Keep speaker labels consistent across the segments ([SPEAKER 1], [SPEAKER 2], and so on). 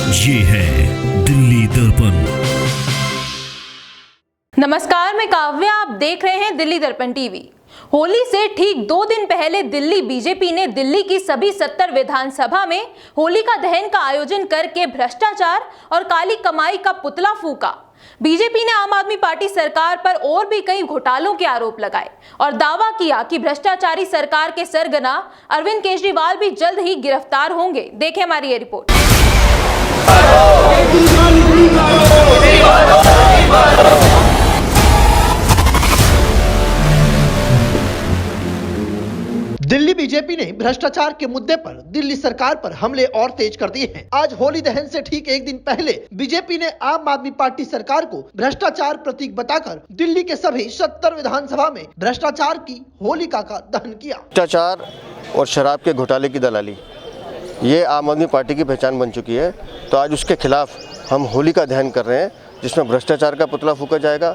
[SPEAKER 1] ये है दिल्ली दर्पण।
[SPEAKER 2] नमस्कार, मैं काव्या, आप देख रहे हैं दिल्ली दर्पण टीवी। होली से ठीक 2 दिन पहले दिल्ली बीजेपी ने दिल्ली की सभी 70 विधानसभा में होलिका दहन का आयोजन करके भ्रष्टाचार और काली कमाई का पुतला फूका। बीजेपी ने आम आदमी पार्टी सरकार पर और भी कई घोटालों के आरोप लगाए और दावा किया कि भ्रष्टाचारी सरकार के सरगना अरविंद केजरीवाल भी जल्द ही गिरफ्तार होंगे। देखें हमारी ये रिपोर्ट।
[SPEAKER 3] दिल्ली बीजेपी ने भ्रष्टाचार के मुद्दे पर दिल्ली सरकार पर हमले और तेज कर दिए हैं। आज होली दहन से ठीक एक दिन पहले बीजेपी ने आम आदमी पार्टी सरकार को भ्रष्टाचार प्रतीक बताकर दिल्ली के सभी 70 विधानसभा में भ्रष्टाचार की होलिका का दहन किया।
[SPEAKER 4] भ्रष्टाचार और शराब के घोटाले की दलाली ये आम आदमी पार्टी की पहचान बन चुकी है। तो आज उसके खिलाफ हम होलिका दहन कर रहे हैं, जिसमें भ्रष्टाचार का पुतला फूका जाएगा,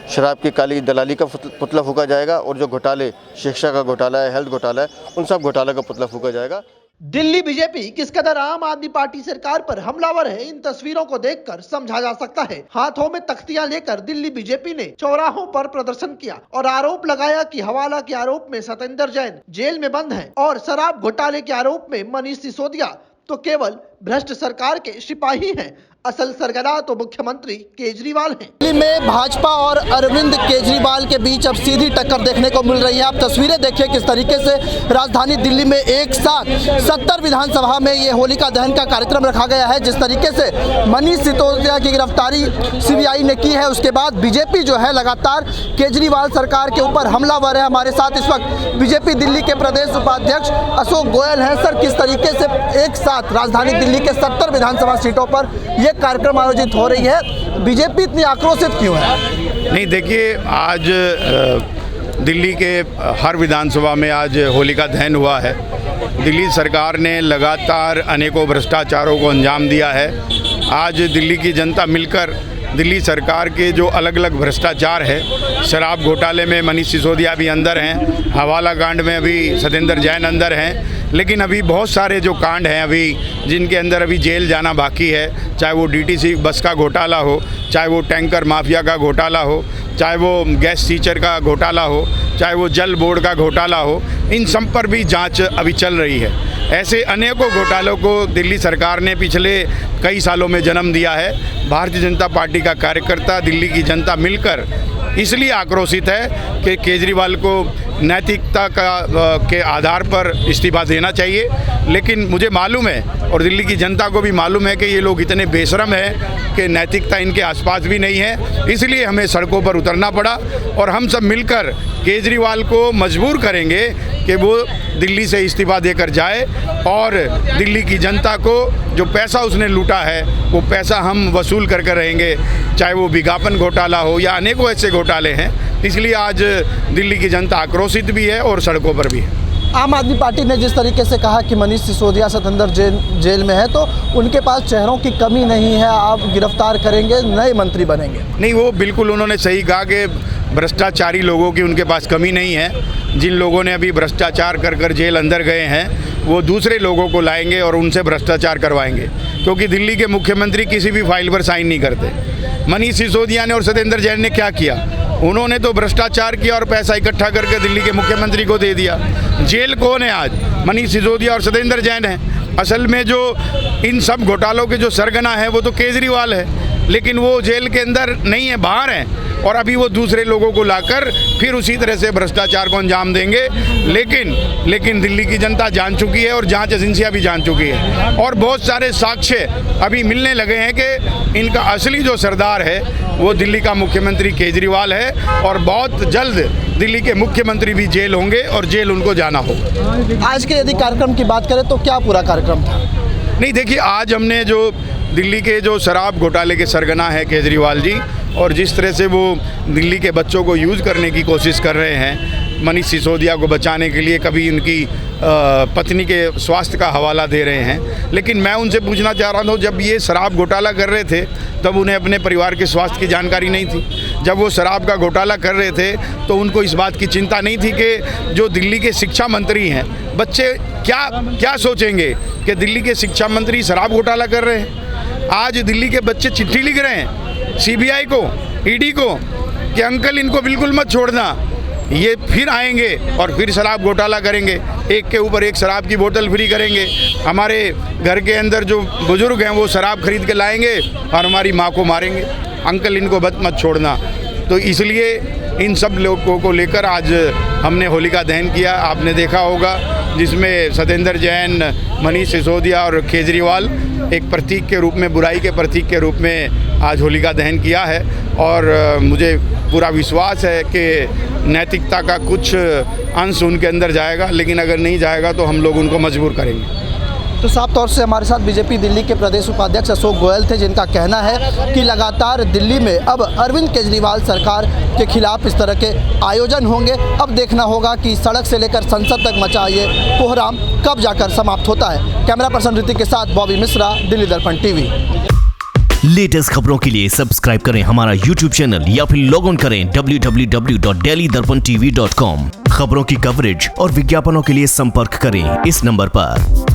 [SPEAKER 4] शराब की काली दलाली का पुतला फूका जाएगा और जो घोटाले, शिक्षा का घोटाला है, हेल्थ घोटाला है, उन सब घोटाले का पुतला फूका जाएगा।
[SPEAKER 3] दिल्ली बीजेपी किस कदर आम आदमी पार्टी सरकार पर हमलावर है, इन तस्वीरों को देखकर समझा जा सकता है। हाथों में तख्तियां लेकर दिल्ली बीजेपी ने चौराहों पर प्रदर्शन किया और आरोप लगाया कि हवाला के आरोप में सतेंद्र जैन जेल में बंद हैं और शराब घोटाले के आरोप में मनीष सिसोदिया तो केवल भ्रष्ट सरकार के सिपाही हैं, असल सरगना तो मुख्यमंत्री केजरीवाल हैं। दिल्ली में भाजपा और अरविंद केजरीवाल के बीच अब सीधी टक्कर देखने को मिल रही है। आप तस्वीरें देखिए किस तरीके से राजधानी दिल्ली में एक साथ 70 विधानसभा में ये होलिका दहन का कार्यक्रम रखा गया है। जिस तरीके से मनीष सिसोदिया की गिरफ्तारी सीबीआई ने की है, उसके बाद बीजेपी जो है लगातार केजरीवाल सरकार के ऊपर हमलावर है। हमारे साथ इस वक्त बीजेपी दिल्ली के प्रदेश उपाध्यक्ष अशोक गोयल हैं। सर, किस तरीके से एक साथ राजधानी दिल्ली के 70 विधानसभा सीटों पर ये कार्यक्रम आयोजित हो रही है, बीजेपी इतनी आक्रोशित क्यों है?
[SPEAKER 5] नहीं, देखिए, आज दिल्ली के हर विधानसभा में आज होलिका दहन हुआ है। दिल्ली सरकार ने लगातार अनेकों भ्रष्टाचारों को अंजाम दिया है। आज दिल्ली की जनता मिलकर दिल्ली सरकार के जो अलग अलग भ्रष्टाचार है, शराब घोटाले में मनीष सिसोदिया भी अंदर हैं, हवाला कांड में अभी सतेंद्र जैन अंदर हैं, लेकिन अभी बहुत सारे जो कांड हैं अभी जिनके अंदर अभी जेल जाना बाकी है, चाहे वो डीटीसी बस का घोटाला हो, चाहे वो टैंकर माफिया का घोटाला हो, चाहे वो गैस टीचर का घोटाला हो, चाहे वो जल बोर्ड का घोटाला हो, इन सब पर भी जांच अभी चल रही है। ऐसे अनेकों घोटालों को दिल्ली सरकार ने पिछले कई सालों में जन्म दिया है। भारतीय जनता पार्टी का कार्यकर्ता, दिल्ली की जनता मिलकर इसलिए आक्रोशित है कि केजरीवाल को नैतिकता के आधार पर इस्तीफा देना चाहिए। लेकिन मुझे मालूम है और दिल्ली की जनता को भी मालूम है कि ये लोग इतने बेशरम हैं कि नैतिकता इनके आसपास भी नहीं है, इसलिए हमें सड़कों पर उतरना पड़ा और हम सब मिलकर केजरीवाल को मजबूर करेंगे कि वो दिल्ली से इस्तीफा देकर जाए और दिल्ली की जनता को जो पैसा उसने लूटा है वो पैसा हम वसूल करके रहेंगे, चाहे वो विज्ञापन घोटाला हो या अनेकों ऐसे घोटाले हैं। इसलिए आज दिल्ली की जनता आक्रोशित भी है और सड़कों पर भी है।
[SPEAKER 3] आम आदमी पार्टी ने जिस तरीके से कहा कि मनीष सिसोदिया सतेंद्र जैन जेल में है, तो उनके पास चेहरों की कमी नहीं है, आप गिरफ्तार करेंगे, नए मंत्री बनेंगे।
[SPEAKER 5] नहीं, वो बिल्कुल उन्होंने सही कहा कि भ्रष्टाचारी लोगों की उनके पास कमी नहीं है। जिन लोगों ने अभी भ्रष्टाचार कर कर जेल अंदर गए हैं वो दूसरे लोगों को लाएंगे और उनसे भ्रष्टाचार करवाएंगे, क्योंकि दिल्ली के मुख्यमंत्री किसी भी फाइल पर साइन नहीं करते। मनीष सिसोदिया ने और सतेंद्र जैन ने क्या किया? उन्होंने तो भ्रष्टाचार किया और पैसा इकट्ठा करके दिल्ली के मुख्यमंत्री को दे दिया। जेल कौन है आज? मनीष सिसोदिया और सतेंद्र जैन हैं। असल में जो इन सब घोटालों के जो सरगना है वो तो केजरीवाल है, लेकिन वो जेल के अंदर नहीं है, बाहर हैं और अभी वो दूसरे लोगों को लाकर फिर उसी तरह से भ्रष्टाचार को अंजाम देंगे। लेकिन दिल्ली की जनता जान चुकी है और जांच एजेंसियां भी जान चुकी है और बहुत सारे साक्ष्य अभी मिलने लगे हैं कि इनका असली जो सरदार है वो दिल्ली का मुख्यमंत्री केजरीवाल है और बहुत जल्द दिल्ली के मुख्यमंत्री भी जेल होंगे और जेल उनको जाना होगा।
[SPEAKER 3] आज के यदि कार्यक्रम की बात करें तो क्या पूरा कार्यक्रम था?
[SPEAKER 5] नहीं, देखिए, आज हमने जो दिल्ली के जो शराब घोटाले के सरगना है केजरीवाल जी, और जिस तरह से वो दिल्ली के बच्चों को यूज़ करने की कोशिश कर रहे हैं मनीष सिसोदिया को बचाने के लिए, कभी उनकी पत्नी के स्वास्थ्य का हवाला दे रहे हैं। लेकिन मैं उनसे पूछना चाह रहा हूँ, जब ये शराब घोटाला कर रहे थे तब उन्हें अपने परिवार के स्वास्थ्य की जानकारी नहीं थी। जब वो शराब का घोटाला कर रहे थे तो उनको इस बात की चिंता नहीं थी कि जो दिल्ली के शिक्षा मंत्री हैं, बच्चे क्या सोचेंगे कि दिल्ली के शिक्षा मंत्री शराब घोटाला कर रहे हैं। आज दिल्ली के बच्चे चिट्ठी लिख रहे हैं सीबीआई को, ईडी को कि अंकल इनको बिल्कुल मत छोड़ना, ये फिर आएंगे और फिर शराब घोटाला करेंगे, एक के ऊपर एक शराब की बोतल फ्री करेंगे। हमारे घर के अंदर जो बुजुर्ग हैं वो शराब खरीद के लाएंगे और हमारी माँ को मारेंगे। अंकल इनको मत छोड़ना। तो इसलिए इन सब लोगों को लेकर आज हमने होलिका दहन किया। आपने देखा होगा जिसमें सत्येंद्र जैन, मनीष सिसोदिया और केजरीवाल एक प्रतीक के रूप में, बुराई के प्रतीक के रूप में आज होलिका दहन किया है। और मुझे पूरा विश्वास है कि नैतिकता का कुछ अंश उनके अंदर जाएगा, लेकिन अगर नहीं जाएगा तो हम लोग उनको मजबूर करेंगे।
[SPEAKER 3] तो साफ तौर से हमारे साथ बीजेपी दिल्ली के प्रदेश उपाध्यक्ष अशोक गोयल थे, जिनका कहना है कि लगातार दिल्ली में अब अरविंद केजरीवाल सरकार के खिलाफ इस तरह के आयोजन होंगे। अब देखना होगा कि सड़क से लेकर संसद तक मचा ये कोहराम कब जाकर समाप्त होता है। कैमरा पर्सन ऋतिक के साथ बॉबी मिश्रा, दिल्ली दर्पण टीवी।
[SPEAKER 1] लेटेस्ट खबरों के लिए सब्सक्राइब करें हमारा YouTube चैनल या फिर लॉग ऑन करें www.delhidarpantv.com। खबरों की कवरेज और विज्ञापनों के लिए संपर्क करें इस नंबर पर।